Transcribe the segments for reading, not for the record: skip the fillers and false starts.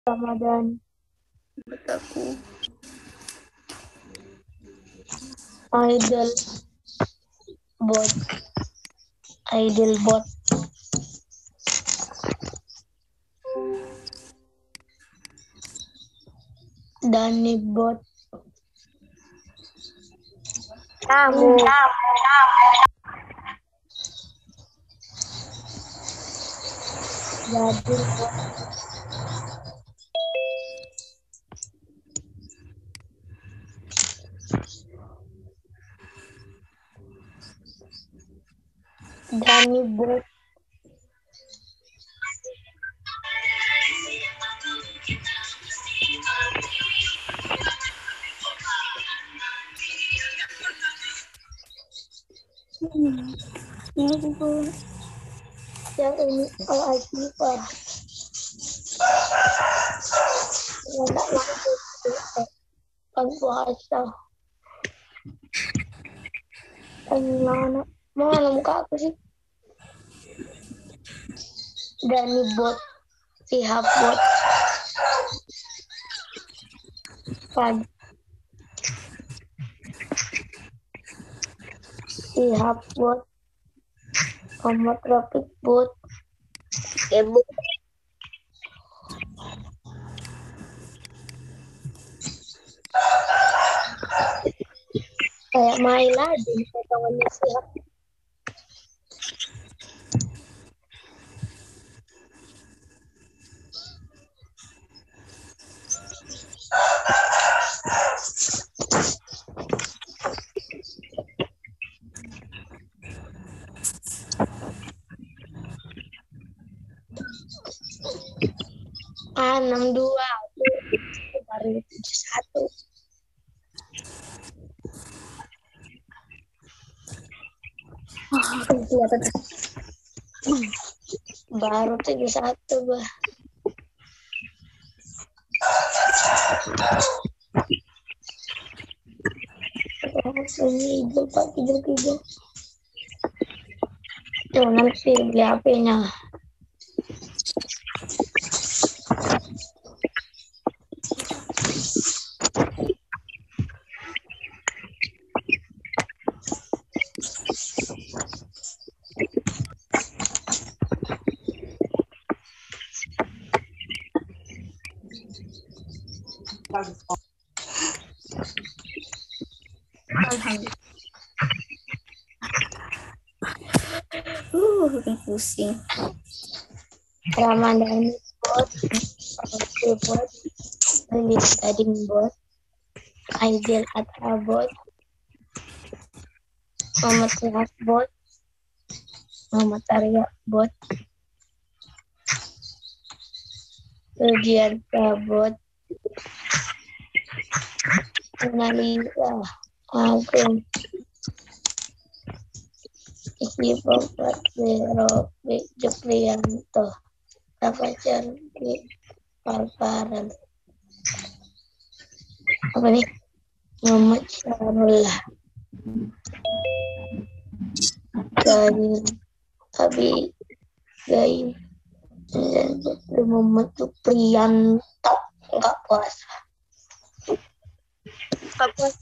Ramadan. Aku Idle bot. Idle bot. Dani bot. Kamu. Jadi bot. Dani bot. Yang ini al-Akifah. Puasa. Mana muka aku sih? Dani bot. Pihak bot. Pagi. Pihak bot. Homotropik bot. Kebuk. Kayak Maila di potongannya siap. Ah, 62 baru 71. Baru 71 bah. Ini hijau pak, hijau. Tuh nanti beli HP-nya. bikin pusing. Ramadan bot, bot, Lilis Gading bot, Aidil Adha bot, Muhammad Sehat bot, Muhammad Arya bot, Rudiarta bot, Nalisa Agung, Isi Bapak Zero Jukrianto, Rafajar Palparan. Apa nih? Muhammad Syarullah. Gain Abi Gain dan Muhammad Supriyanto enggak puasa. Enggak puasa.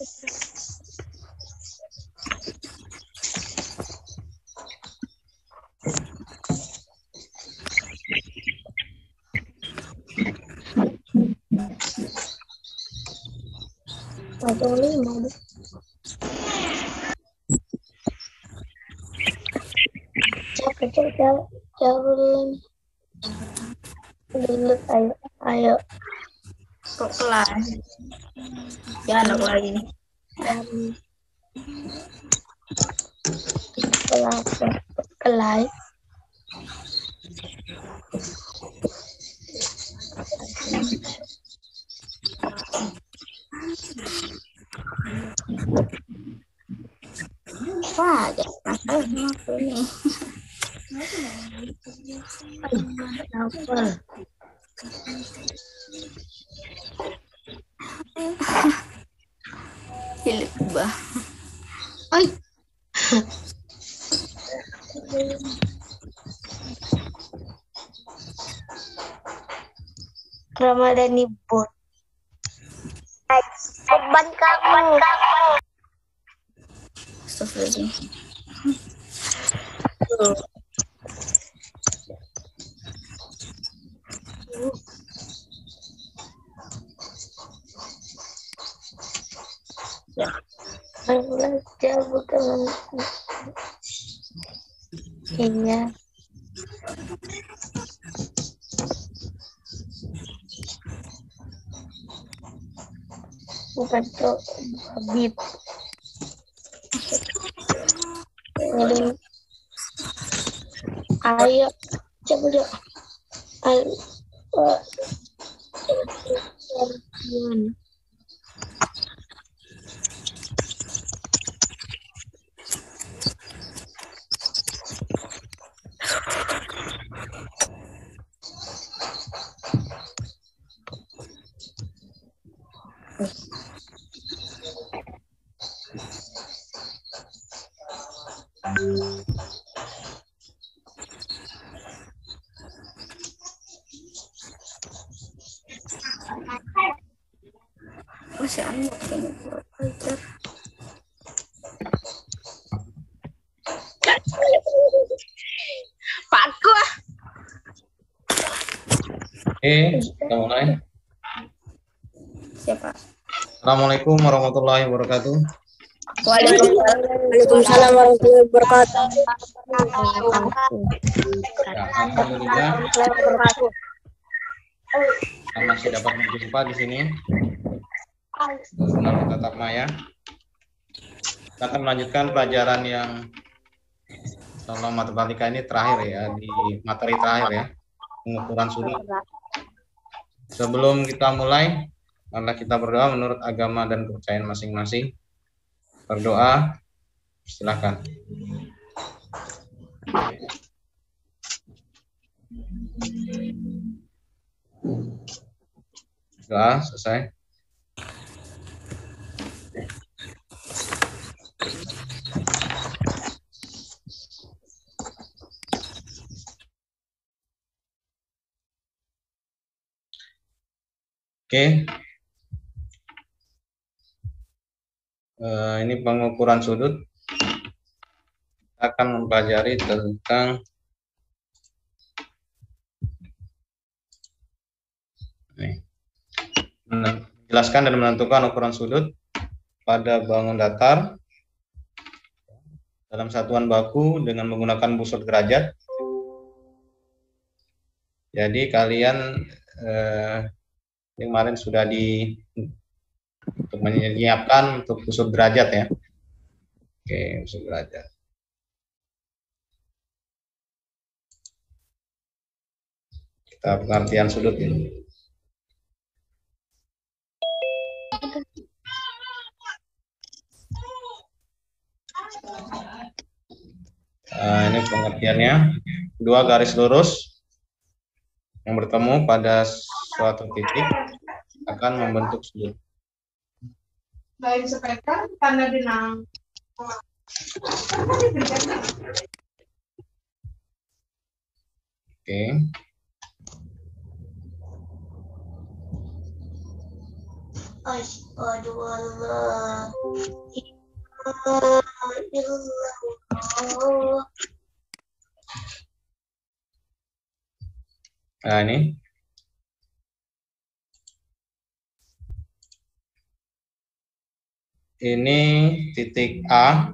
Atau 5 deh. Jauh dulu, ayo Kok kelas? Jangan aku lagi nih. Kelai. Wah, jangan aku nih. Apa? Pilih ubah. Ay. Ramadhani Bot. Beban kamu. Astagfirullahaladzim. Belajar bukan. Iya. Bukan tuh Habib. Jadi, ayo coba dong. Ayo. Gimana? Masih anak ini belajar. Pakku. Oke, kita mulai. Siapa? Assalamualaikum warahmatullahi wabarakatuh. Waalaikumsalam warahmatullahi wabarakatuh. Ya, alhamdulillah kita masih dapat berjumpa di sini. Dalam tatap maya. Kita akan melanjutkan pelajaran yang soal matematika ini terakhir ya, di materi terakhir ya, pengukuran sudut. Sebelum kita mulai, marilah kita berdoa menurut agama dan kepercayaan masing-masing. Berdoa, silakan. Doa selesai. Oke. Ini pengukuran sudut. Kita akan mempelajari tentang menjelaskan dan menentukan ukuran sudut pada bangun datar dalam satuan baku dengan menggunakan busur derajat. Jadi kalian yang kemarin sudah untuk menyiapkan untuk busur derajat ya. Oke, busur derajat. Kita pengertian sudut ini. Ini pengertiannya, dua garis lurus yang bertemu pada suatu titik akan membentuk sudut. Lain sepeda, tanda benang. Oke. Asyhadu an la ilaha illallah. Nah, ini titik A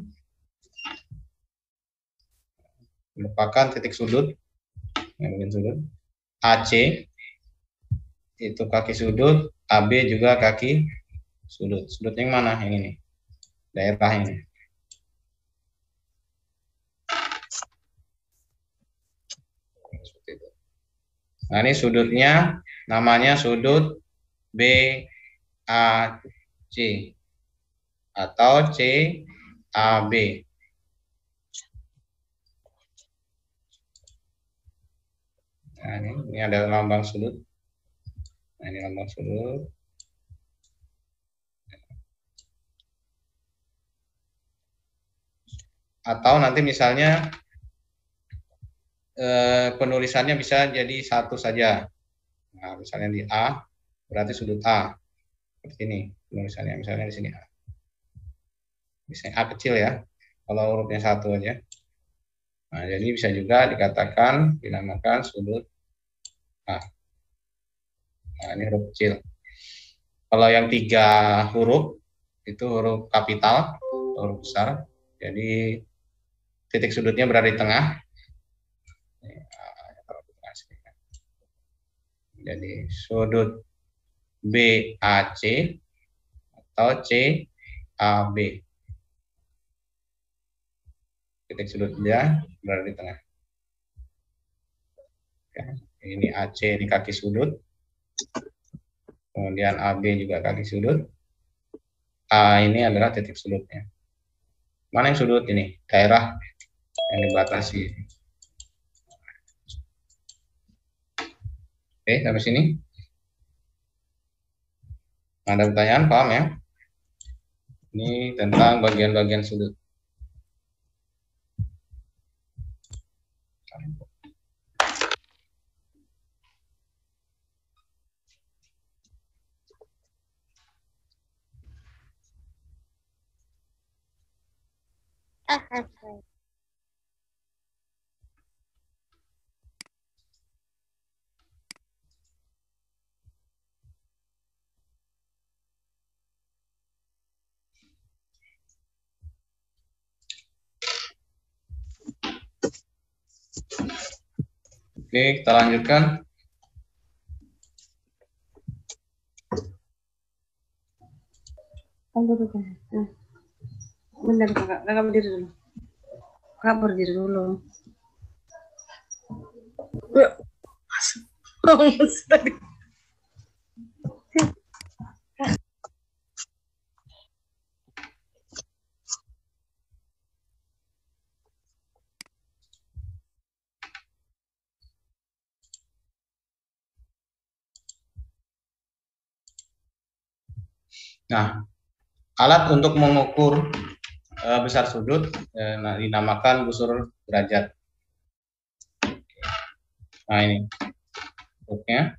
merupakan titik sudut, AC itu kaki sudut, AB juga kaki sudut. Sudut yang mana? Yang ini, daerah ini. Nah, ini sudutnya namanya sudut BAC atau CAB. Nah, ini ada lambang sudut. Nah, ini lambang sudut. Atau nanti misalnya penulisannya bisa jadi satu saja. Nah, misalnya di A, berarti sudut A. Seperti ini tulisannya, misalnya di sini A. Misalnya A kecil ya, kalau hurufnya satu aja. Nah, jadi bisa juga dikatakan, dinamakan sudut A. Nah, ini huruf kecil. Kalau yang 3 huruf, itu huruf kapital, huruf besar. Jadi titik sudutnya berada di tengah. Jadi sudut BAC atau CAB. Titik sudutnya berada di tengah. Ini AC di kaki sudut. Kemudian AB juga kaki sudut. A ini adalah titik sudutnya. Mana yang sudut ini? Daerah yang dibatasi. Oke, sampai sini. Ada pertanyaan, paham ya? Ini tentang bagian-bagian sudut. Oke, kita lanjutkan. Benar kakak, kakak berdiri dulu. Kakak berdiri dulu. Nah, alat untuk mengukur besar sudut dinamakan busur derajat. Nah, ini bentuknya.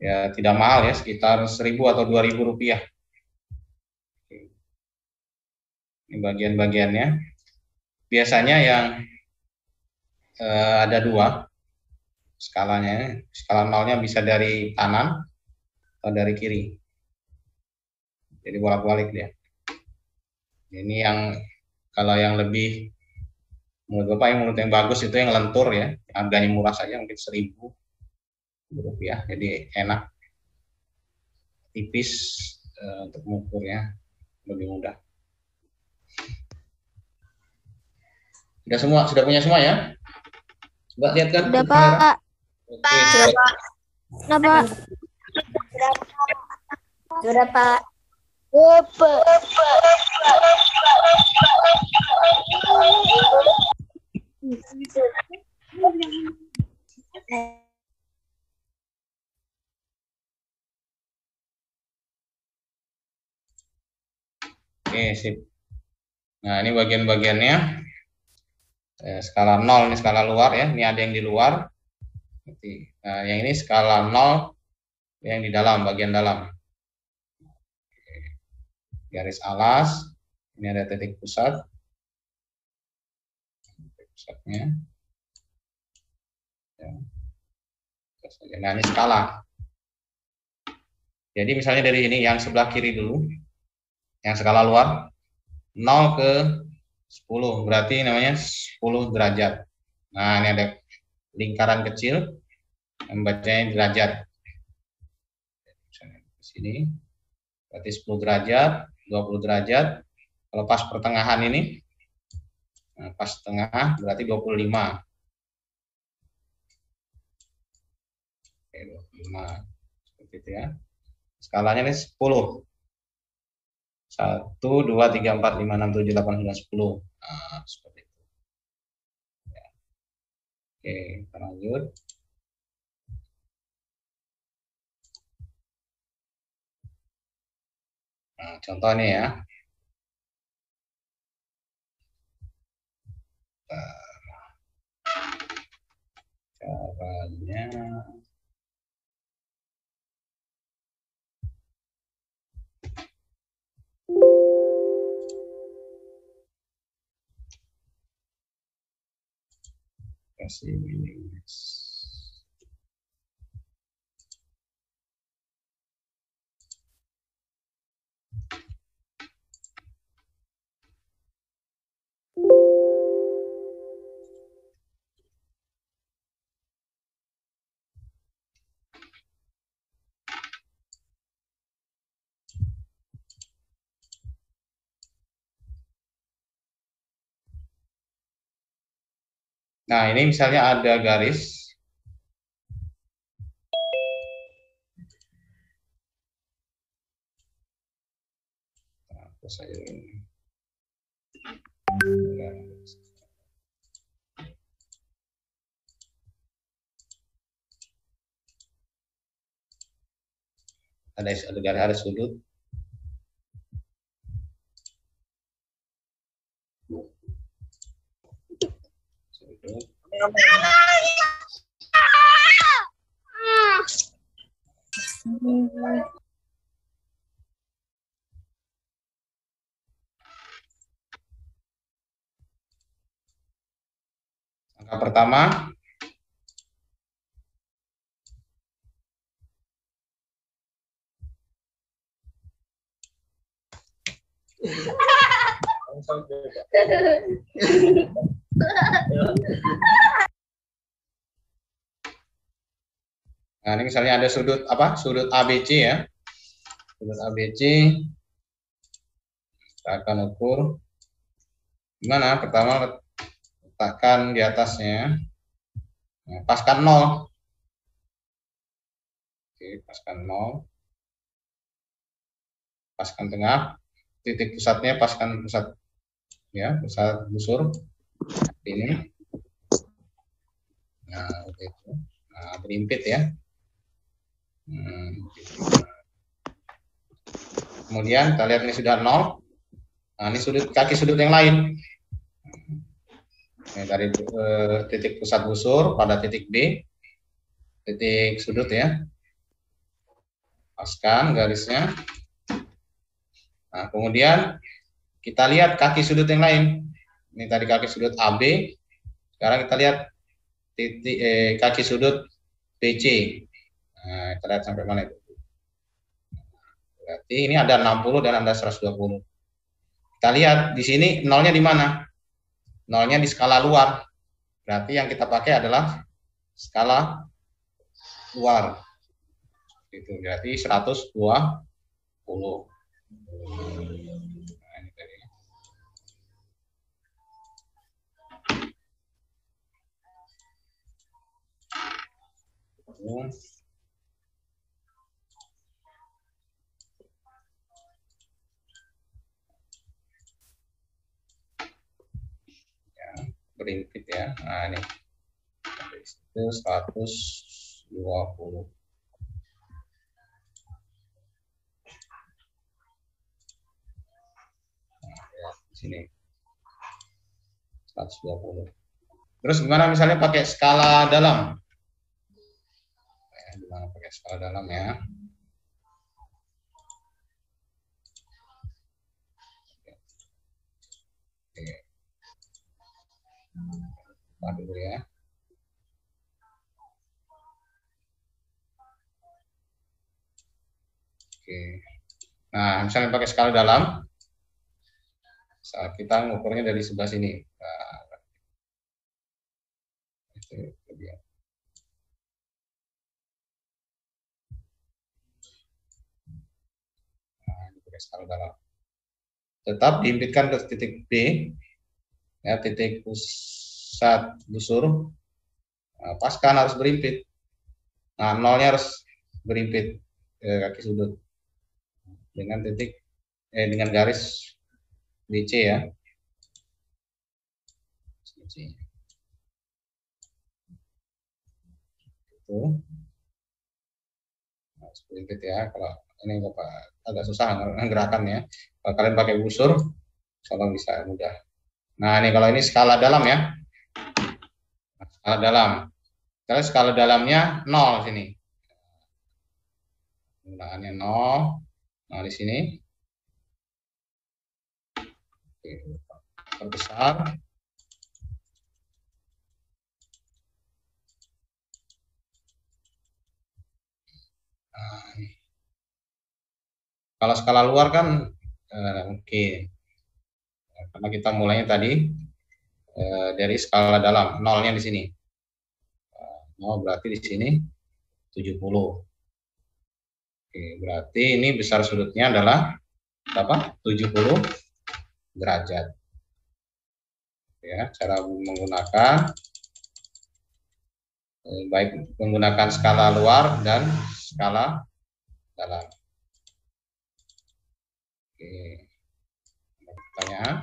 Ya, tidak mahal ya, sekitar 1.000 atau 2.000 rupiah. Ini bagian-bagiannya. Biasanya yang ada 2 skalanya. Skala 0-nya bisa dari kanan atau dari kiri. Jadi bolak-balik dia. Ini yang kalau yang lebih menurut Bapak yang bagus itu yang lentur ya, harganya murah saja mungkin 1.000 rupiah. Jadi enak, tipis untuk mengukurnya lebih mudah. Sudah punya semua ya? Coba lihat kan? Udah, Pak. Oke. Udah, Pak. Sudah, Pak. Oke, sip. Nah, ini bagian-bagiannya. Skala 0 ini skala luar ya. Ini ada yang di luar. Nah, yang ini skala 0 yang di dalam, bagian dalam. Garis alas. Ini ada titik pusat. Titik pusatnya. Ya. Nah, ini skala. Jadi misalnya dari ini yang sebelah kiri dulu. Yang skala luar 0 ke 10, berarti namanya 10 derajat. Nah, ini ada lingkaran kecil yang bacanya derajat. Misalnya di sini berarti 10 derajat, 20 derajat. Kalau pas pertengahan ini, nah pas tengah berarti 25. Oke, 25. Seperti itu ya. Skalanya ini 10. 1, 2, 3, 4, 5, 6, 7, 8, 9, 10. Nah, seperti itu. Ya. Oke, kita lanjut. Nah, contohnya ya. Caranya Kasih minus. Nah, ini misalnya ada garis. Nah, terus saya ini. Ada garis, ada sudut. Sudut. Angka pertama, nah ini misalnya ada sudut apa? Sudut ABC ya. Sudut ABC. Kita akan ukur. Gimana? Pertama letakkan di atasnya. Nah, paskan 0. Oke, paskan 0. Paskan tengah. Titik pusatnya paskan pusat ya, pusat busur ini. Nah, itu. Nah, berimpit ya. Kemudian kita lihat ini sudah 0. Nah, ini sudut kaki sudut yang lain. Ini dari titik pusat busur pada titik B, titik sudut ya. Paskan garisnya. Nah, kemudian kita lihat kaki sudut yang lain. Ini tadi kaki sudut AB. Sekarang kita lihat titik kaki sudut BC. Nah, kita lihat sampai mana itu. Berarti ini ada 60 dan ada 120. Kita lihat di sini nolnya di mana? Nolnya di skala luar. Berarti yang kita pakai adalah skala luar. Itu berarti 120. Nah, ini tadi. Berimpit ya. Nah, ini itu 120. Nah, ya, di sini 120. Terus gimana misalnya pakai skala dalam? Gimana pakai skala dalam ya? Oke. Dulu ya. Oke. Nah, misalnya pakai skala dalam, saat kita ngukurnya dari sebelah sini. Nah, itu dia. Nah, ini pakai skala dalam. Tetap diimpitkan ke titik B, ya, titik pusat busur. Nah, paskan harus berimpit. Nah, nolnya harus berimpit ke kaki sudut dengan titik dengan garis BC ya. BC. Itu. Nah, berimpit ya. Kalau ini agak susah gerakannya. Kalau kalian pakai busur, kalau bisa mudah. Nah, ini kalau ini skala dalam ya. Skala dalam. Kalau skala dalamnya 0 sini. Penggunaannya 0. Nah, di sini. Oke, perbesar. Kalau skala luar kan oke. Karena kita mulainya tadi dari skala dalam, nolnya di sini. Nol berarti di sini 70. Oke, berarti ini besar sudutnya adalah berapa? 70 derajat. Ya, cara menggunakan baik menggunakan skala luar dan skala dalam. Oke. Ada pertanyaan?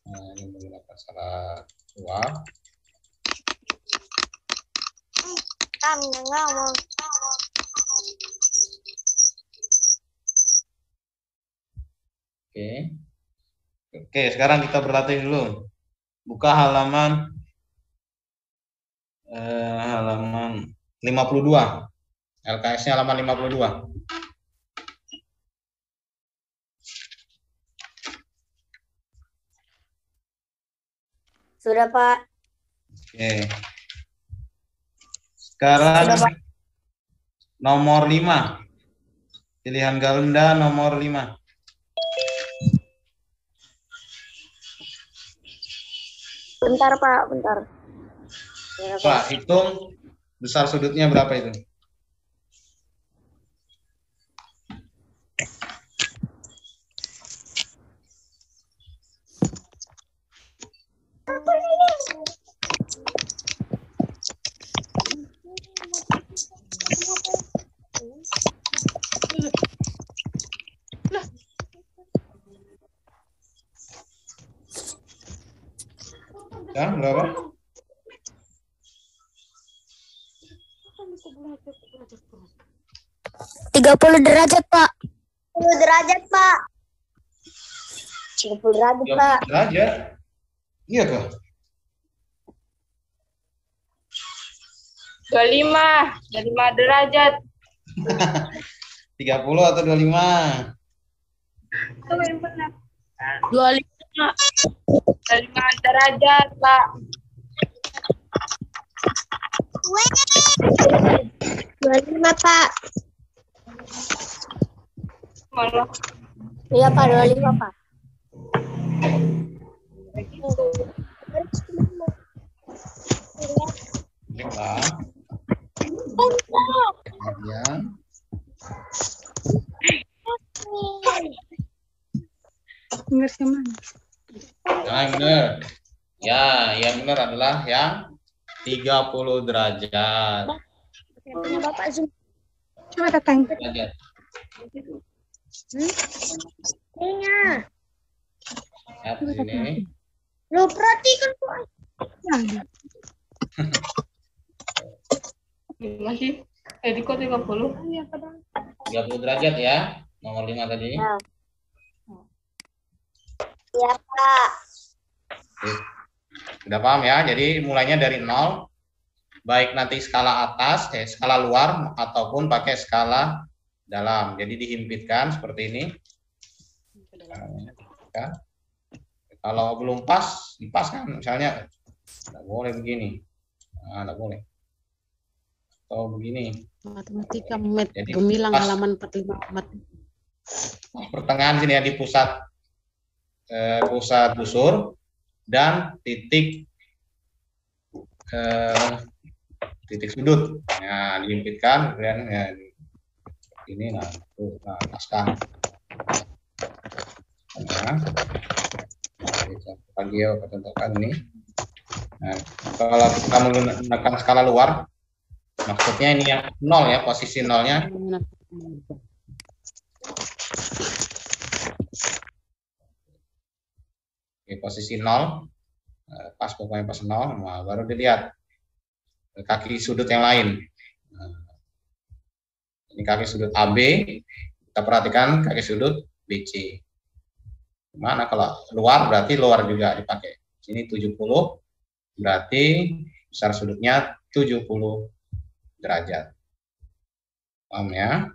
Nah, ini menggunakan skala luar. Kami ngomong. Oke. Oke, sekarang kita berlatih dulu. Buka halaman 52. LKS-nya halaman 52. Sudah, Pak. Oke. Sekarang nomor 5. Pilihan ganda nomor 5. Bentar, Pak, bentar. Pak, hitung besar sudutnya berapa itu? Ya, berapa? 30 derajat, Pak. 30 derajat, Pak. 30 derajat, Pak. Derajat. Iya kah? 25 derajat. 30 atau 25? 25 derajat, Pak. 25, Pak. Malah Iya, Pak, 25, Pak. Lima. Kemudian yang benar. Ya, yang benar adalah yang 30 derajat. Punya Bapak Zoom. Coba datang. Derajat. Iya. Lihat di sini. Lu perhatikan, Pak. masih Ediko 30. 30 derajat ya. Nomor 5 tadi. Ya. Iya, Pak. Oke. Sudah paham ya? Jadi mulainya dari 0. Baik nanti skala atas, skala luar ataupun pakai skala dalam. Jadi dihimpitkan seperti ini. Ya. Kalau belum pas, dipaskan. Misalnya, tidak boleh begini. Nah, tidak boleh. Atau begini. Matematika Jadi, Gemilang pas. halaman 45. Pertengahan sini ya, di pusat busur dan titik sudut. Nah, dihimpitkan kemudian ya, ini paskan. Nah, pagi contohkan ini. Nah, kalau kita menggunakan skala luar, maksudnya ini yang 0 ya, posisi 0-nya. Oke, posisi 0, pas pokoknya pas 0, nah, baru dilihat kaki sudut yang lain. Nah, ini kaki sudut AB, kita perhatikan kaki sudut BC. Gimana kalau luar, berarti luar juga dipakai. Sini 70, berarti besar sudutnya 70 derajat. Paham ya?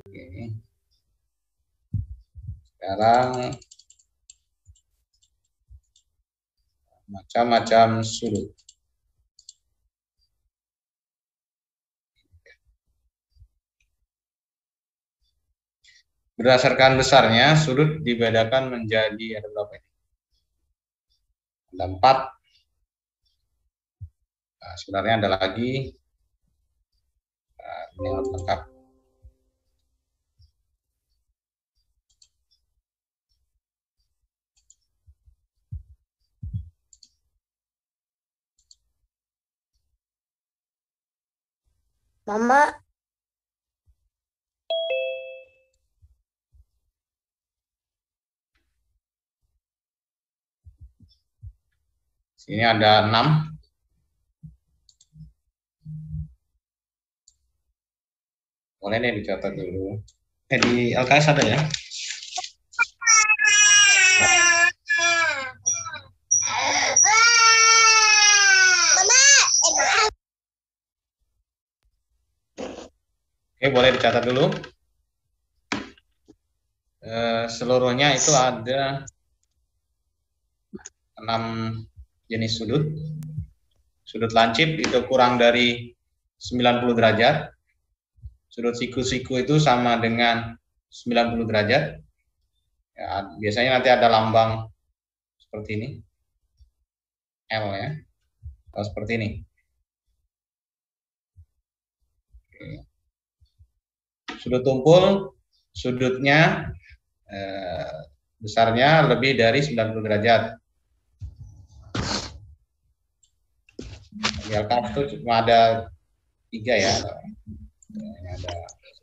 Oke. Sekarang macam-macam sudut. Berdasarkan besarnya, sudut dibedakan menjadi ada berapa ini? Ada 4. Nah, sebenarnya ada lagi. Nah, ini harus lengkap. Mama, Sini ada 6. Boleh nih dicatat dulu. Di LKS ada ya? Oke, boleh dicatat dulu. Seluruhnya itu ada 6 jenis sudut. Sudut lancip itu kurang dari 90 derajat. Sudut siku-siku itu sama dengan 90 derajat. Ya, biasanya nanti ada lambang seperti ini. L ya. Atau seperti ini. Oke. Sudut tumpul, sudutnya besarnya lebih dari 90 derajat. Di LKS itu cuma ada 3 ya. Ada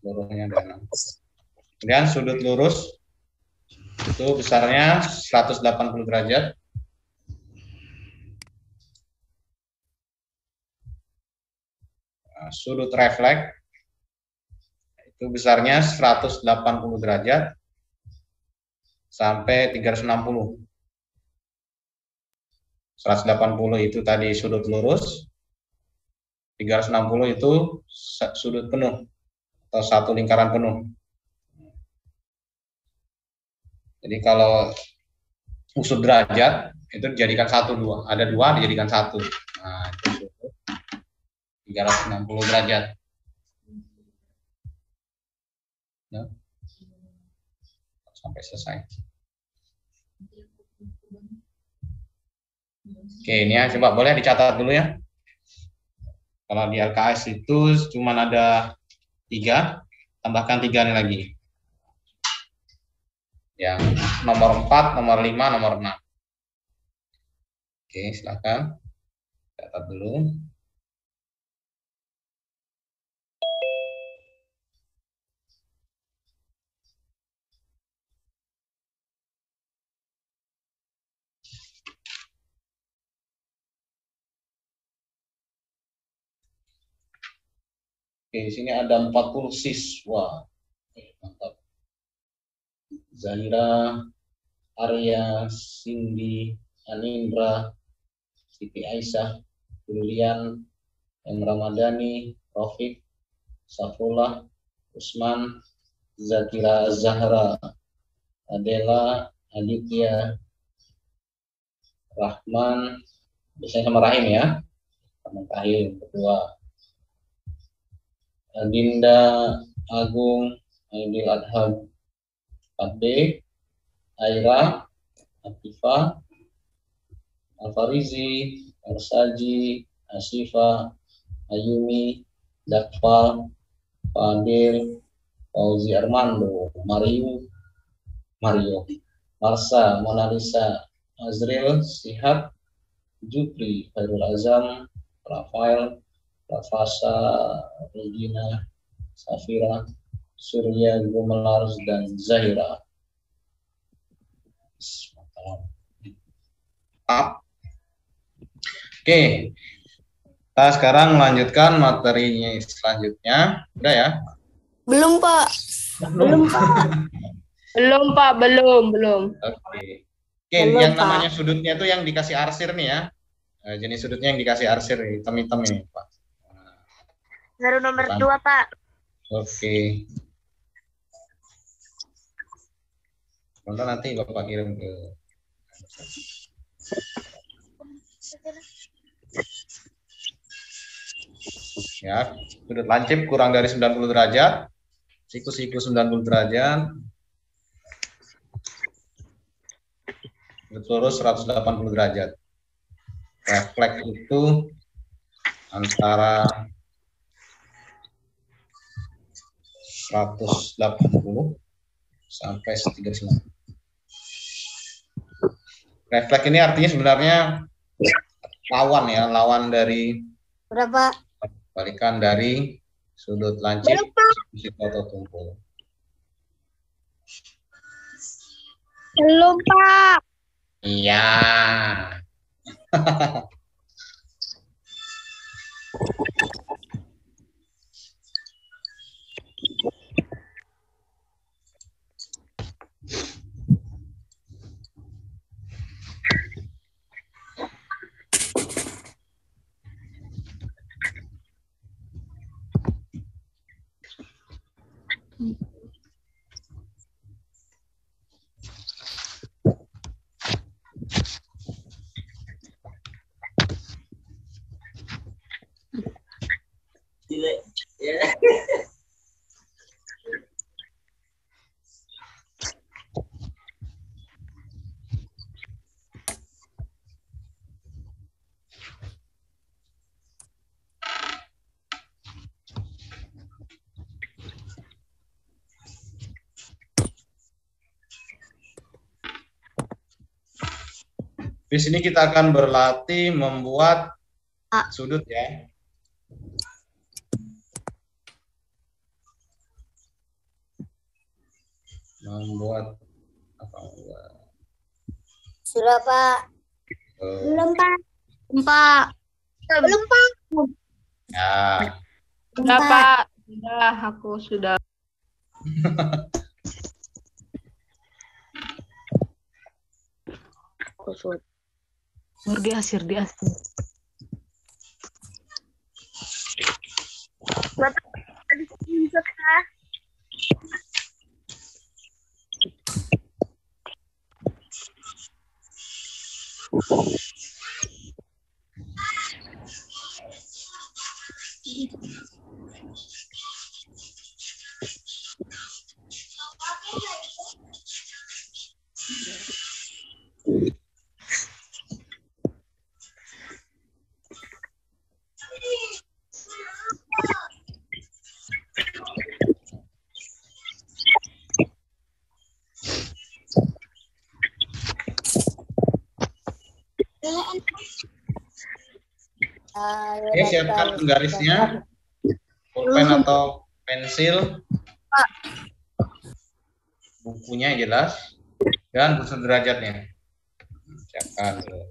seluruhnya ada 6. Kemudian sudut lurus itu besarnya 180 derajat. Nah, sudut refleks itu besarnya 180 derajat sampai 360. 180 itu tadi sudut lurus, 360 itu sudut penuh atau satu lingkaran penuh. Jadi kalau usut derajat itu dijadikan 1, 2, ada 2 dijadikan 1. Nah, itu sudut 360 derajat. Ya. Sampai selesai. Oke, ini ya, coba boleh dicatat dulu ya. Kalau di LKS itu cuma ada 3, tambahkan 3 lagi. Yang nomor 4, nomor 5, nomor 6. Oke, silakan. Catat dulu. Oke, di sini ada 40 siswa. Mantap. Zahira, Arya, Cindy, Anindra, Siti Aisyah, Julian, M. Ramadhani, Rafiq, Safullah, Usman, Zakira Zahra, Adela, Aditya, Rahman, biasanya sama Rahim ya. Rahim kedua. Dinda, Agung, Aidil Adham, Ade, Aira, Atifah, Alfarizi, Arsaji, Asifa, Ayumi, Dakfal, Fadil, Fauzi Armando, Mario, Marsa, Mona Lisa, Azril, Sihat, Jupri, Khairul Azam, Rafael, Rafasa, Regina, Safira, Surya, Gumelar, dan Zahira. Oke, kita sekarang melanjutkan materinya selanjutnya. Udah ya? belum Pak. Belum, Pak. Belum. Oke. Oke, Belum, yang Pak. namanya sudutnya itu yang dikasih arsir nih ya. Jenis sudutnya yang dikasih arsir, hitam-hitam ini, Pak. Baru nomor Bukan. 2 Pak. Oke. Nanti Bapak kirim ke ya, sudut lancip kurang dari 90 derajat, siku-siku 90 derajat, lurus 180 derajat. Refleks itu antara 180 sampai 390. Refleks ini artinya sebenarnya lawan ya, lawan dari Berapa? balikan dari sudut lancip siku atau tumpul. Belum, Pak. Iya. Di sini kita akan berlatih membuat sudut ya. Membuat apa? Sudah, Pak. Belum, Pak. Pak. Belum, Pak. Ya. Sudah, Pak. Sudah, aku sudah. Di asir. Oke, siapkan penggarisnya, pulpen atau pensil, bukunya jelas, dan busur derajatnya. Siapkan dulu.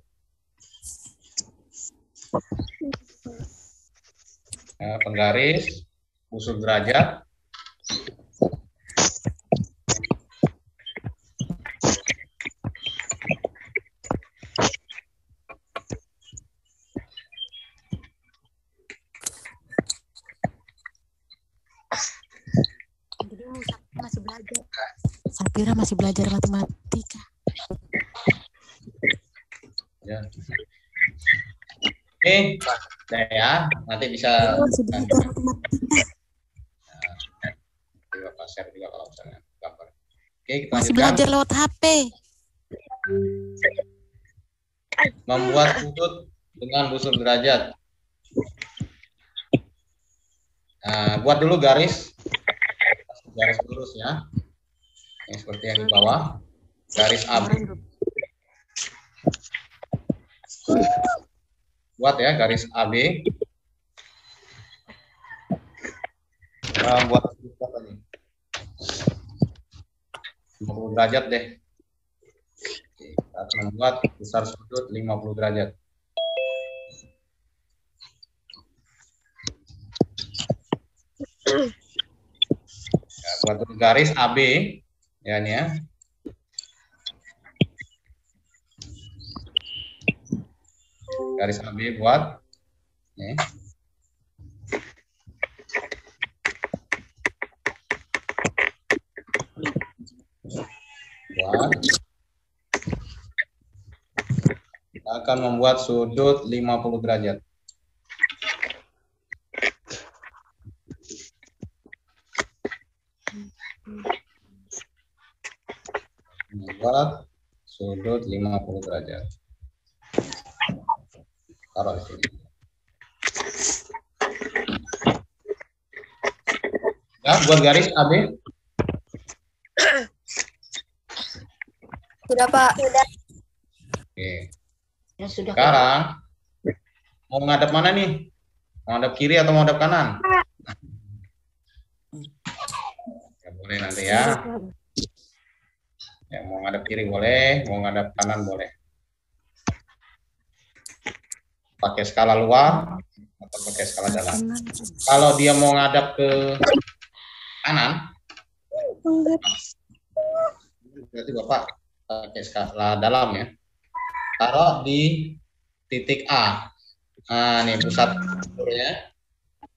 Nah, penggaris, busur derajat. Sapira masih belajar matematika. Ya. Oke, ya, nanti bisa Masih belajar matematika. share juga kalau misalnya gambar. Oke, kita Masih lanjutkan. belajar lewat HP. Membuat sudut dengan busur derajat. Nah, buat dulu garis lurus ya. Yang seperti yang di bawah, garis AB. Buat ya garis AB. Buat apa nih? 50 derajat deh. Oke, kita akan membuat besar sudut 50 derajat. Ya, buat garis AB ya ini ya. Garis AB buat nih. Buat kita akan membuat sudut 50 derajat. Membuat sudut 50 derajat. Taruh di sini. Ya, buat garis AB. Sudah, Pak. Sudah. Oke. Ya sudah. Sekarang mau ngadep mana nih? Mau ngadep kiri atau mau ngadep kanan? Ya, boleh nanti ya. Ya, mau ngadep kiri boleh, mau ngadep kanan boleh. Pakai skala luar atau pakai skala dalam. Kalau dia mau ngadap ke kanan, berarti Bapak pakai skala dalam ya. Taruh di titik A. Nah, nih pusat ya.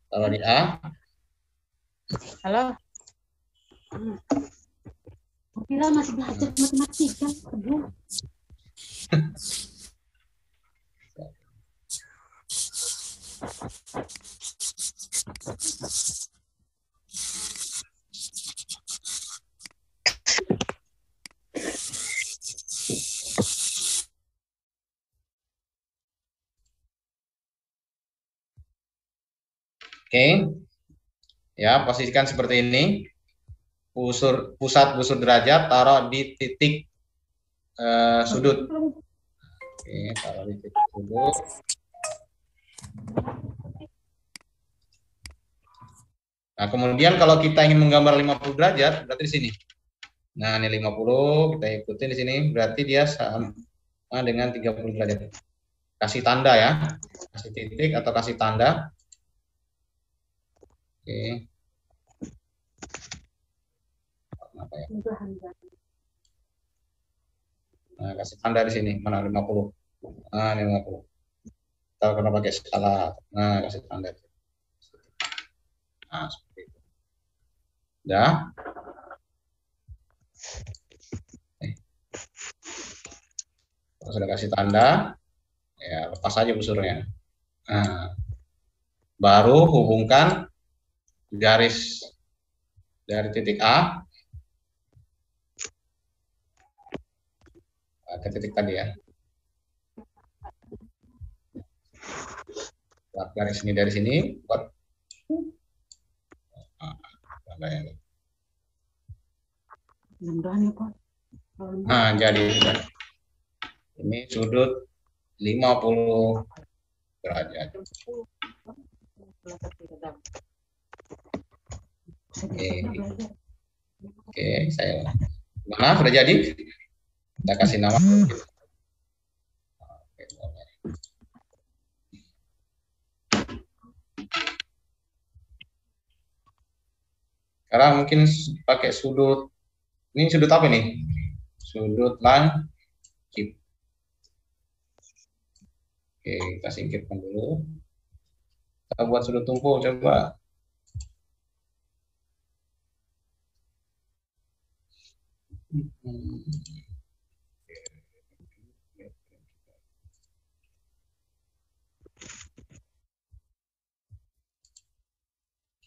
Taruh di A. Halo. Kira masih belajar matematika. Aduh. Oke. Ya, posisikan seperti ini. Pusat busur derajat taruh di titik sudut. Oke, taruh di titik sudut. Nah, kemudian kalau kita ingin menggambar 50 derajat, berarti di sini. Nah, ini 50, kita ikutin di sini, berarti dia sama dengan 30 derajat. Kasih tanda ya. Kasih titik atau kasih tanda. Oke. Apa ya? Nah, kasih tanda di sini, mana 50. Nah, ini 50. Kita pernah pakai skala. Nah, kasih tanda. Nah, seperti itu. Ya. Kalau sudah kasih tanda, ya lepas aja busurnya. Nah, baru hubungkan garis dari titik A ke titik tadi ya. Buat garis ini dari sini, buat Mudah-mudahan ya, Pak. nah, jadi sudah. Ini sudut 50 derajat. Oke, saya mana sudah jadi? Kita kasih nama. Sekarang mungkin pakai sudut. Ini sudut apa nih? Sudut langit. Oke, kita singkirkan dulu. Kita buat sudut tumpul coba.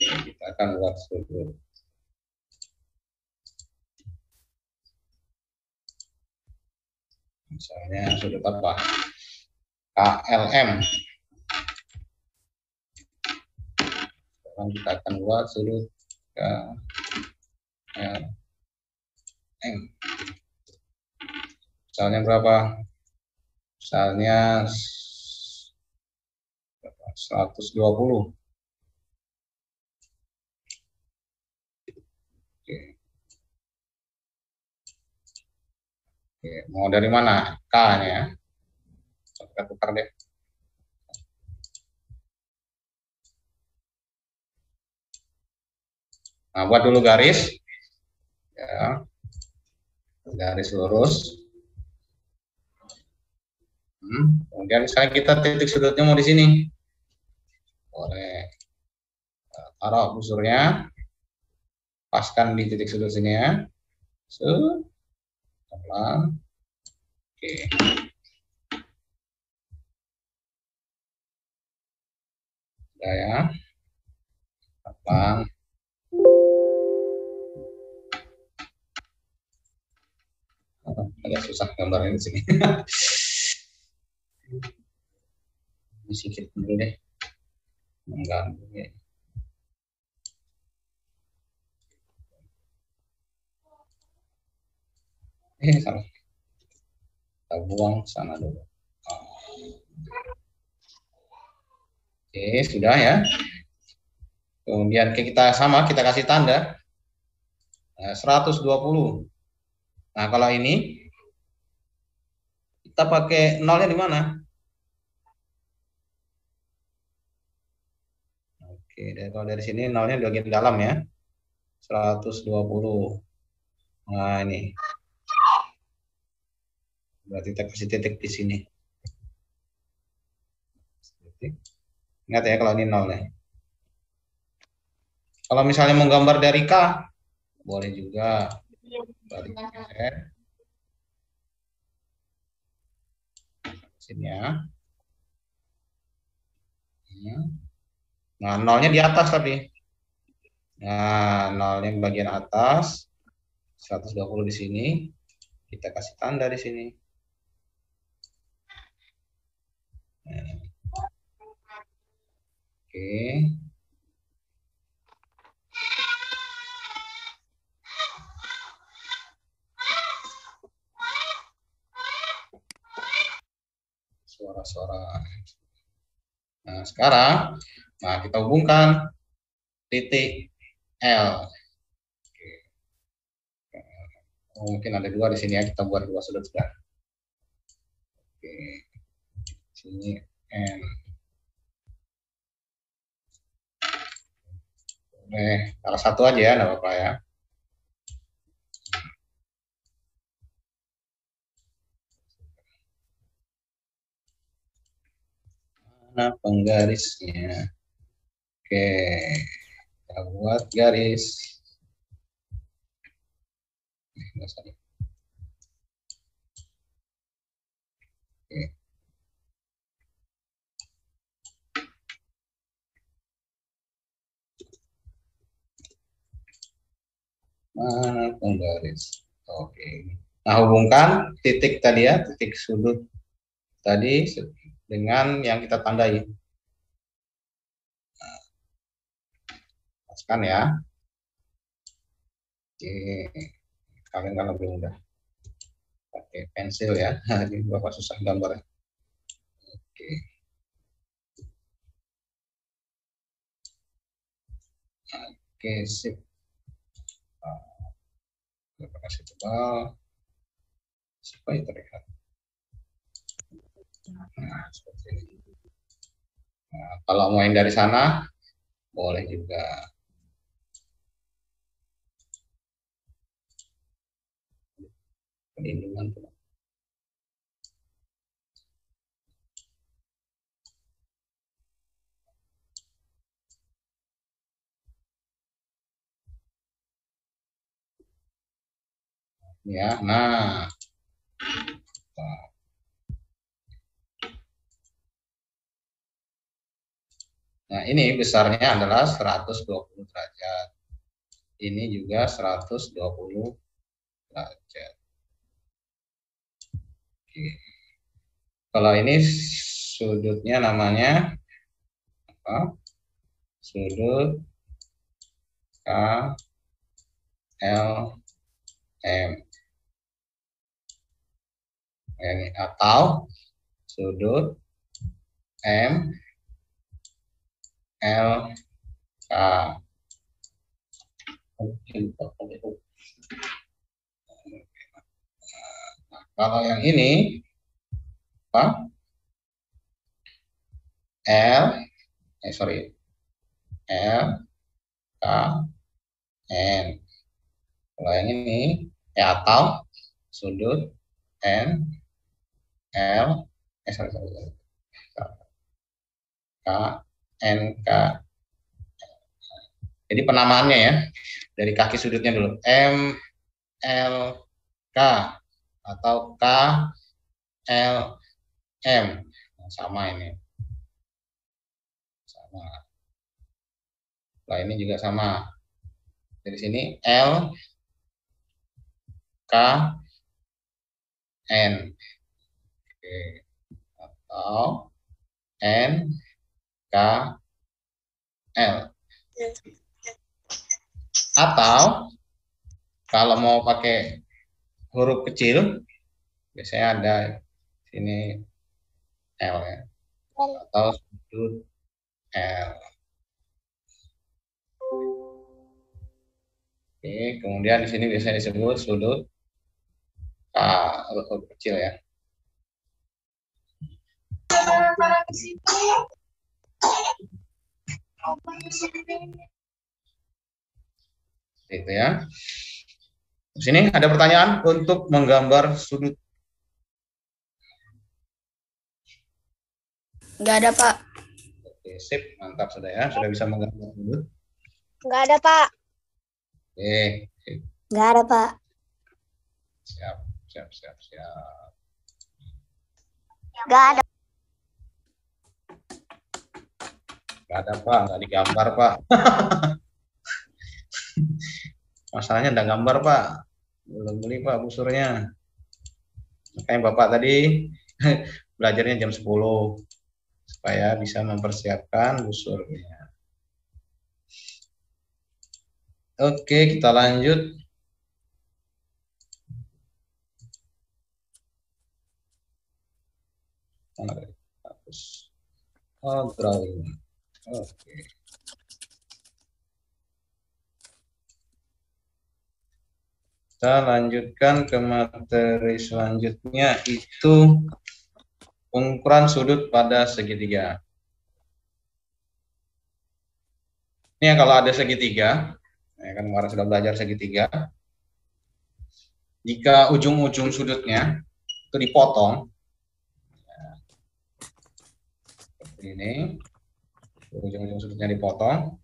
Oke, kita akan buat sudut. Misalnya sudut apa? KLM. Sekarang kita akan buat sudut KLM. Misalnya berapa? Misalnya 120. Oke, mau dari mana? K-nya. Kita tukar deh. Nah, buat dulu garis. Ya. Garis lurus. Kemudian misalnya kita titik sudutnya mau di sini. Boleh. Taruh busurnya. Paskan di titik sudut sini ya. Pelan. Oke. Sudah ya. Pelan. Agak susah gambarnya di sini. Ini sedikit dulu deh. Mengganggu ya. Salah. Kita buang sana dulu. Oke, sudah ya. Kemudian kita kasih tanda 120. Nah, kalau ini kita pakai nolnya di mana? Oke, kalau dari sini nolnya di bagian dalam ya. 120. Nah, ini. Berarti kita kasih titik di sini. Ingat ya kalau ini nol ya. Kalau misalnya mau gambar dari K, boleh juga. Balik sini ya. Nah, nolnya di atas tapi. Nah, nolnya bagian atas. 120 di sini. Kita kasih tanda di sini. Nah. Oke. Suara-suara. Nah, sekarang kita hubungkan titik L. Oke. Mungkin ada dua di sini ya, kita buat dua sudut sudah. Oke. Sini N. Salah satu aja ya, enggak apa-apa ya. Mana penggarisnya? Oke, kita buat garis. Oke. Mana penggaris? Oke. Nah, hubungkan titik tadi ya, titik sudut tadi dengan yang kita tandai. Paskan ya. Oke. Kalian kan lebih mudah. Pakai pensil ya. Ini Bapak susah gambarnya. Oke. Oke, sip. Kita kasih tebal supaya terlihat. Nah, seperti ini. Nah, kalau mau yang dari sana boleh juga. Perlindungan tuh. Ya, nah. Nah, ini besarnya adalah 120 derajat. Ini juga 120 derajat. Oke. Kalau ini sudutnya namanya apa? Sudut K L M. Ini atau sudut M L K. Nah, kalau yang ini apa? L K N. Kalau yang ini atau sudut N L K N K. Jadi penamaannya ya dari kaki sudutnya dulu M L K atau K L M. Nah, sama ini. Sama. Nah, ini juga sama. Dari sini L K N. Oke. Atau N, K, L. Atau kalau mau pakai huruf kecil, biasanya ada sini L ya. Atau sudut L. Oke, kemudian di sini biasanya disebut sudut K, huruf kecil ya. Itu ya. Di sini ada pertanyaan untuk menggambar sudut. Nggak ada, Pak. Oke, sip, mantap sudah ya, sudah bisa menggambar sudut. Nggak ada, Pak. Oke, sip. Nggak ada, Pak. Siap, siap, siap, siap. Nggak ada. Nggak ada Pak, nggak digambar Pak. Masalahnya nggak gambar Pak, belum beli Pak busurnya. Makanya Bapak tadi belajarnya jam 10 supaya bisa mempersiapkan busurnya. Oke, kita lanjut. Oh, drawing. Oke. Kita lanjutkan ke materi selanjutnya, itu ukuran sudut pada segitiga. Ini ya, kalau ada segitiga, ya kan kemarin sudah belajar segitiga. Jika ujung-ujung sudutnya itu dipotong, seperti ini, ujung-ujung sudutnya dipotong,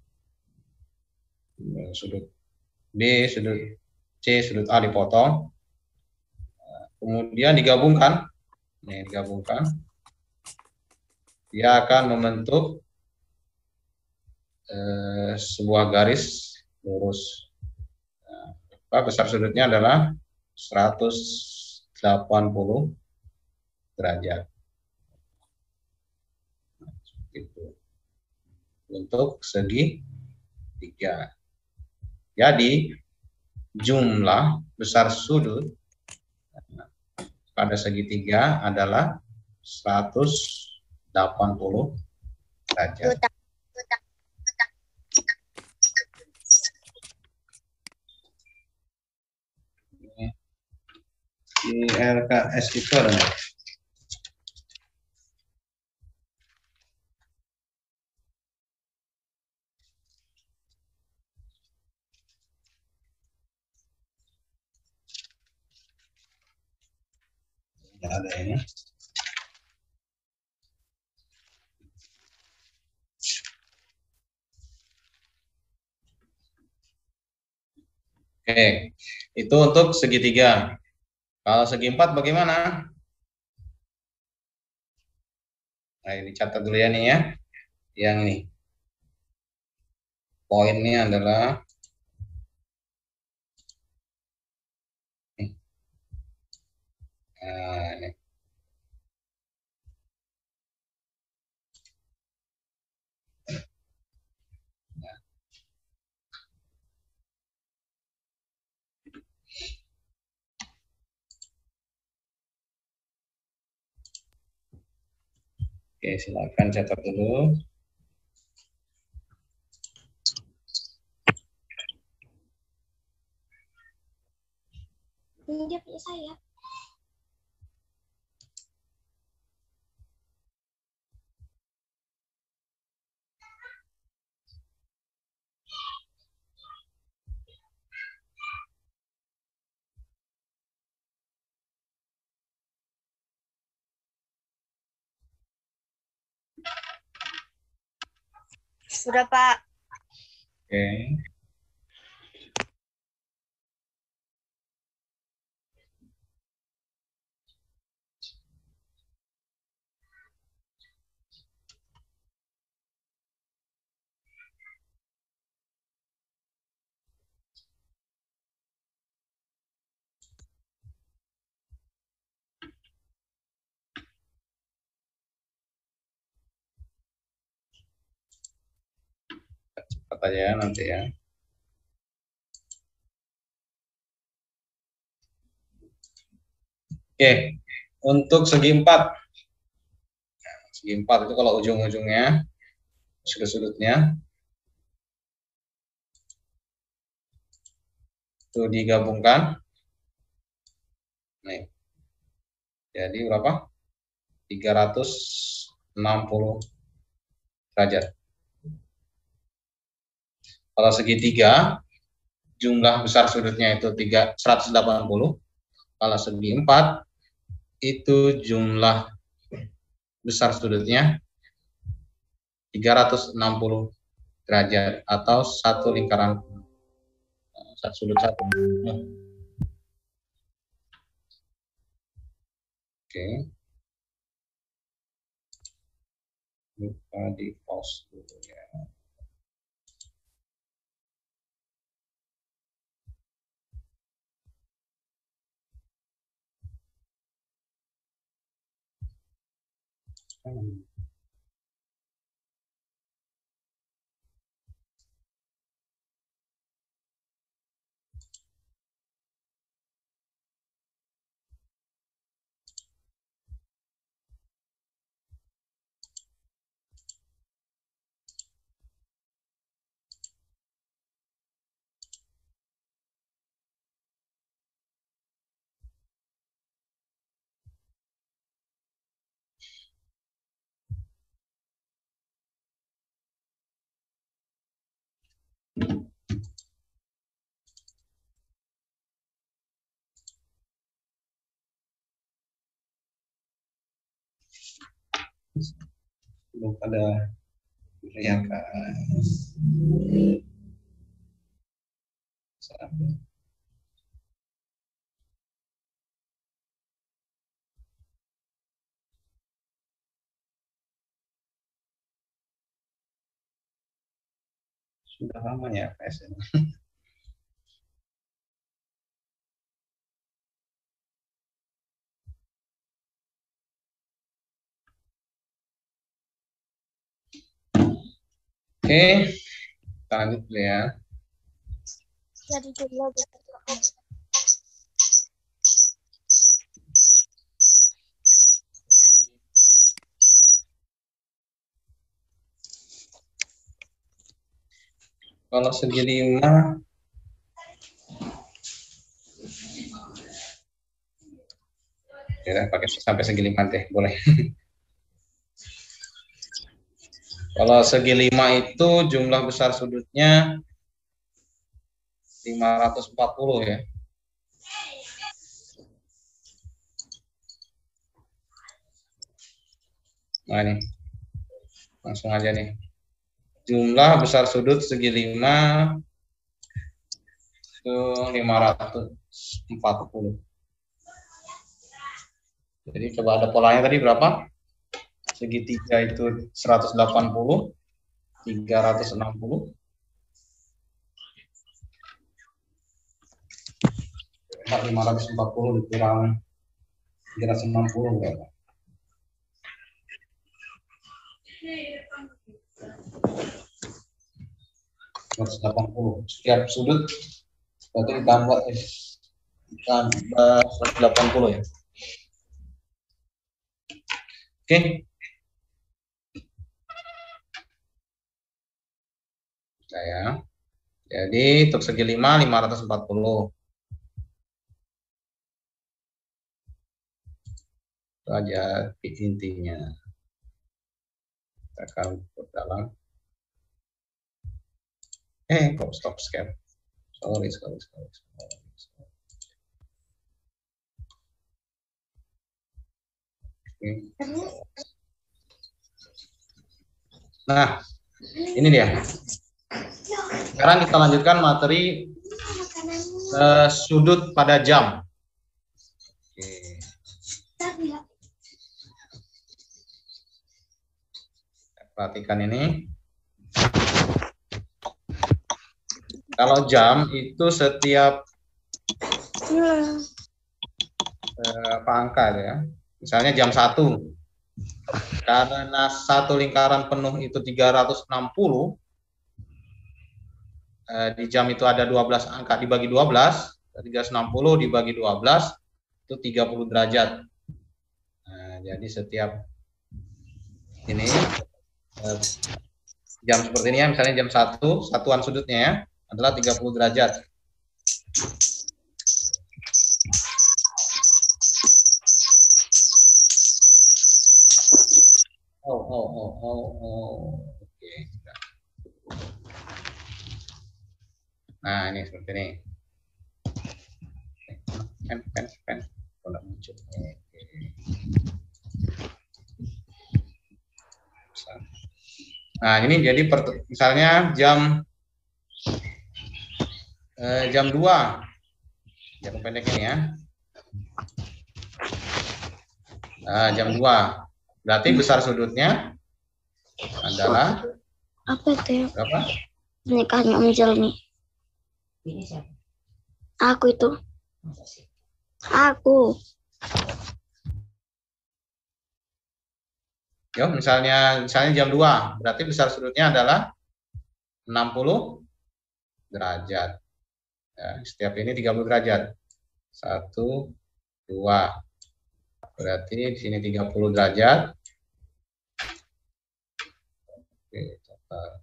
sudut B, sudut C, sudut A dipotong, kemudian digabungkan, dia akan membentuk sebuah garis lurus. Besar sudutnya adalah 180 derajat. Itu untuk segitiga. Jadi jumlah besar sudut pada segitiga adalah 180 derajat. Di LKS itu ada nggak? Nggak ada ini. Oke, itu untuk segitiga. Kalau segi empat bagaimana? Nah, ini catat dulu ya nih ya. Yang ini. Poinnya adalah nah, ini. Oke, silakan catat dulu. Ini dia punya saya. Sudah, Pak. Oke. Catat aja nanti ya. Oke, untuk segi 4. Segi 4 itu kalau ujung-ujungnya, sudut-sudutnya, itu digabungkan. Nih. Jadi berapa? 360 derajat. Kalau segitiga, jumlah besar sudutnya itu 180. Kalau segi 4, itu jumlah besar sudutnya 360 derajat atau satu lingkaran sudut satu. Oke. Lupa di pause dulu ya. Belum ada teriakan. Sudah lama ya PSN. Oke, kita lanjut dulu ya. Jadi dulu Kalau segi 5, ya pakai sampai segi 5 deh, boleh. Kalau segi 5 itu jumlah besar sudutnya 540 ya. Nah ini, langsung aja nih. Jumlah besar sudut segi 5 itu 540. Jadi coba ada polanya tadi berapa? Segitiga itu 180, 360. 540 dikurang 360 berapa? 180. Setiap sudut berarti ditambah 180 ya. Oke. Saya. Jadi untuk segi 5 540. Itu aja intinya. Kita akan ke dalam. Kok stop share? Sorry. Nah, ini dia. Sekarang kita lanjutkan materi sudut pada jam. Oke. Perhatikan ini. Kalau jam itu setiap angka ya. Misalnya jam 1. Karena satu lingkaran penuh itu 360, di jam itu ada 12 angka dibagi 12, 360 dibagi 12 itu 30 derajat. Nah, jadi setiap ini jam seperti ini ya, misalnya jam 1, satuan sudutnya ya adalah 30 derajat. Oke. Nah, ini seperti ini. Pen. Kalau muncul. Oke. Nah, ini jadi misalnya jam 2. Jarum pendek ini ya. Nah, jam 2. Berarti besar sudutnya adalah Apa itu ya? berapa? Pernikahannya Om Jal nih. Aku itu. Aku. Yo, misalnya jam 2, berarti besar sudutnya adalah 60 derajat. Ya, setiap ini 30 derajat. 1, 2. Berarti di sini 30 derajat. Oke, total.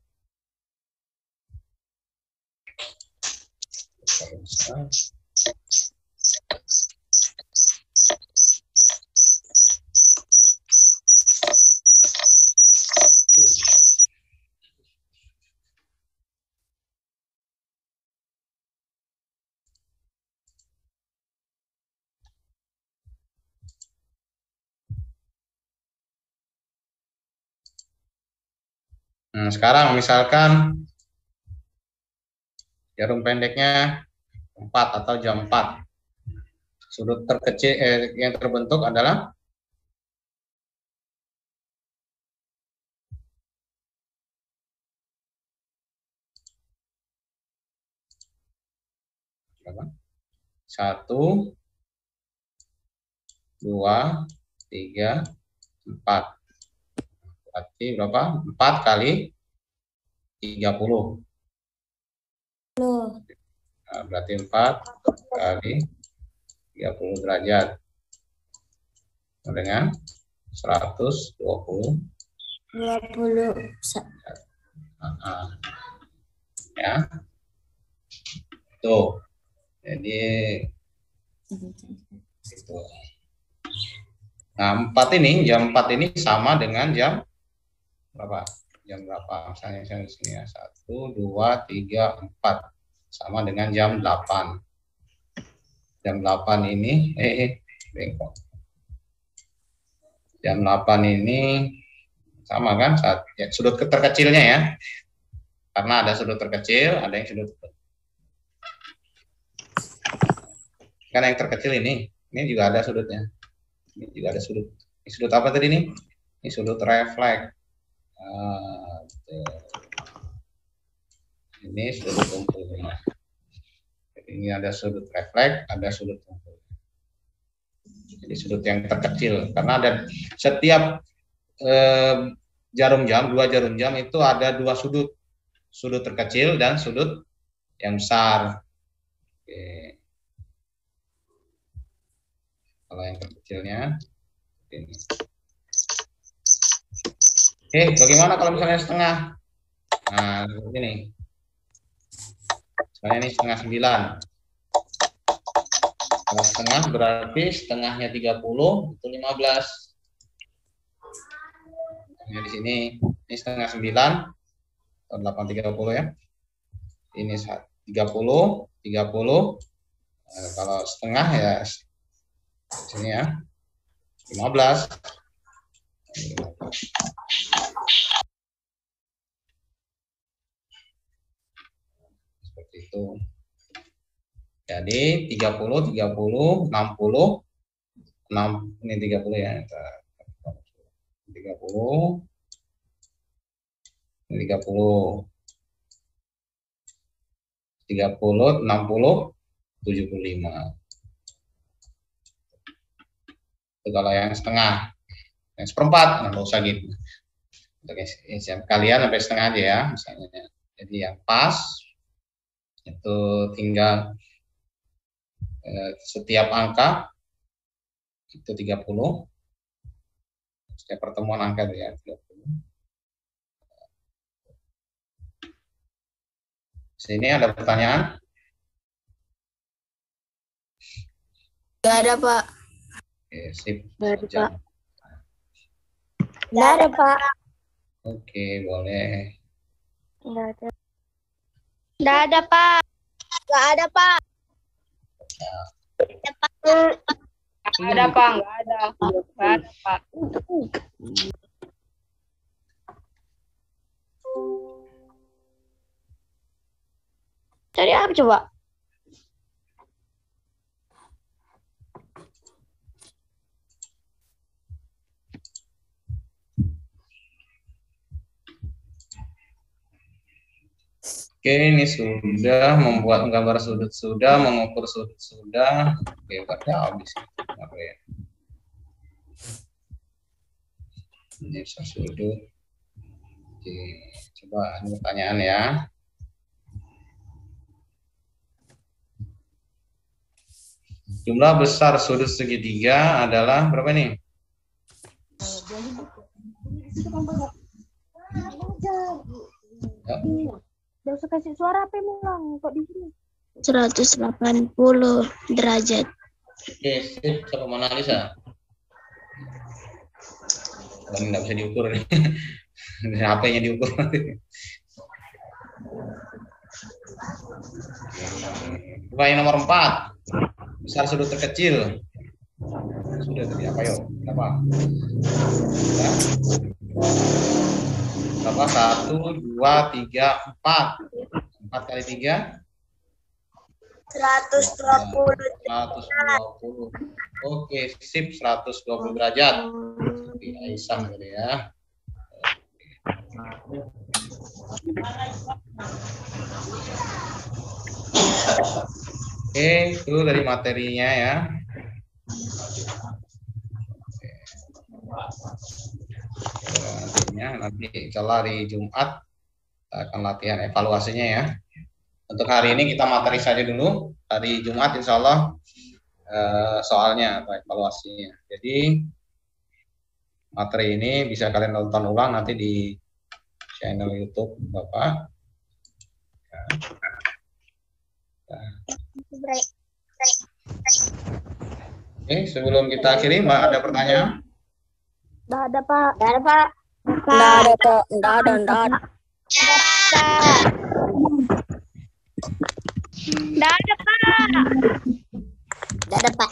Nah, sekarang misalkan jarum pendeknya 4 atau jam 4. Sudut terkecil yang terbentuk adalah berapa? 1, 2, 3, 4. Berarti berapa? 4 kali 30. Nah, berarti 4 kali 30 derajat. Dengan 120. 20. Ya. Tuh. Jadi itu. Nah, jam 4 ini sama dengan jam berapa? Jam berapa? Misalnya di sini ya. 1, 2, 3, 4. Sama dengan jam 8. Jam 8 ini bengkok. Jam 8 ini sama kan? Ya, sudut terkecilnya ya. Karena ada sudut terkecil, ada yang sudut kan yang terkecil ini juga ada sudutnya. Ini juga ada sudut. Ini sudut apa tadi nih? Ini sudut refleks. Ini sudut tumpulnya. Jadi ini ada sudut refleks, ada sudut tumpul. Jadi sudut yang terkecil karena ada setiap jarum jam, 2 jarum jam itu ada 2 sudut terkecil dan sudut yang besar. Oke. Kalau yang terkecilnya ini. Oke, bagaimana kalau misalnya setengah? Nah, seperti ini. Misalnya ini setengah 9. Kalau setengah berarti setengahnya 30 itu 15. Nah, di sini ini setengah 9 atau 8.30 ya. Ini 30. Nah, kalau setengah ya sini ya 15. Seperti itu. Jadi 30, 60, 6 ini 30 ya. 30, ini 30, 60, 75. Itu kalau yang setengah, yang seperempat, nggak usah gitu. Untuk kalian sampai setengah aja ya, misalnya. Jadi yang pas Itu tinggal setiap angka itu 30. Setiap pertemuan angka itu ya 30. Sini ada pertanyaan? Nggak ada, Pak. Oke, sip. Nggak ada, Jam. Pak. Nggak ada, Pak. Oke, boleh. Nggak ada. Nggak ada, Pak. Nggak ada, Pak. Nggak ada, Pak. Nggak ada. Nggak ada, Pak. Cari apa coba? Oke, ini sudah membuat gambar sudut sudah, mengukur sudut sudah. Oke, berarti habis. Apa ya? Ini sudut. Oke, coba ini pertanyaan ya. Jumlah besar sudut segitiga adalah berapa nih? Ya. Udah usah kasih suara apa mulang kok di sini. 180 derajat. Oke, sip. Siapa mau analisa? Ini nggak bisa diukur nih. HP-nya diukur. Coba yang nomor 4. Besar sudut terkecil. Sudah tadi apa yuk? Berapa? Ya. Berapa? 1, 2, 3, 4. 4 kali 3? 120. 120. Oke, sip. 120 derajat. Seperti Aisyah tadi ya. Oke, itu dari materinya ya. Nanti insyaallah hari Jumat kita akan latihan evaluasinya ya. Untuk hari ini kita materi saja dulu. Hari Jumat insyaallah soalnya atau evaluasinya. Jadi materi ini bisa kalian nonton ulang nanti di channel YouTube Bapak. Oke, sebelum kita akhiri, Mbak, ada pertanyaan? Nggak ada, Pak. Nggak ada, Pak. Nggak ada, Pak. Nggak ada, nggak ada. Nggak ada, Pak. Nggak ada, Pak.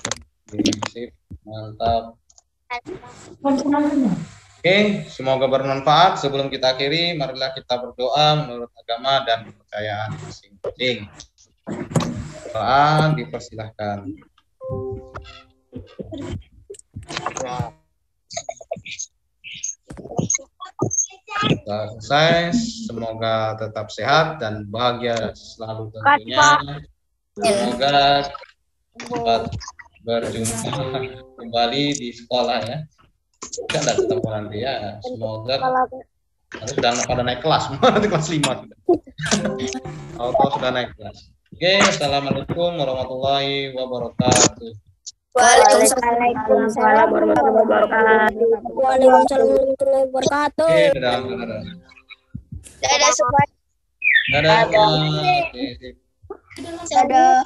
Oke, sip, mantap. Oke, semoga bermanfaat. Sebelum kita akhiri, marilah kita berdoa menurut agama dan kepercayaan masing-masing. Doa dipersilahkan. Kita selesai. Semoga tetap sehat dan bahagia selalu tentunya. Semoga dapat berjumpa kembali di sekolah ya. Kita tidak ketemu nanti ya. Semoga nanti sudah pada naik kelas, nanti kelas 5 sudah. Auto sudah naik kelas. Oke, assalamualaikum warahmatullahi wabarakatuh. Waalaikumsalam warahmatullahi wabarakatuh. Waalaikumsalam warahmatullahi wabarakatuh. Oke, dadah. Dadah semua. Dadah. Oke, sip. Dadah.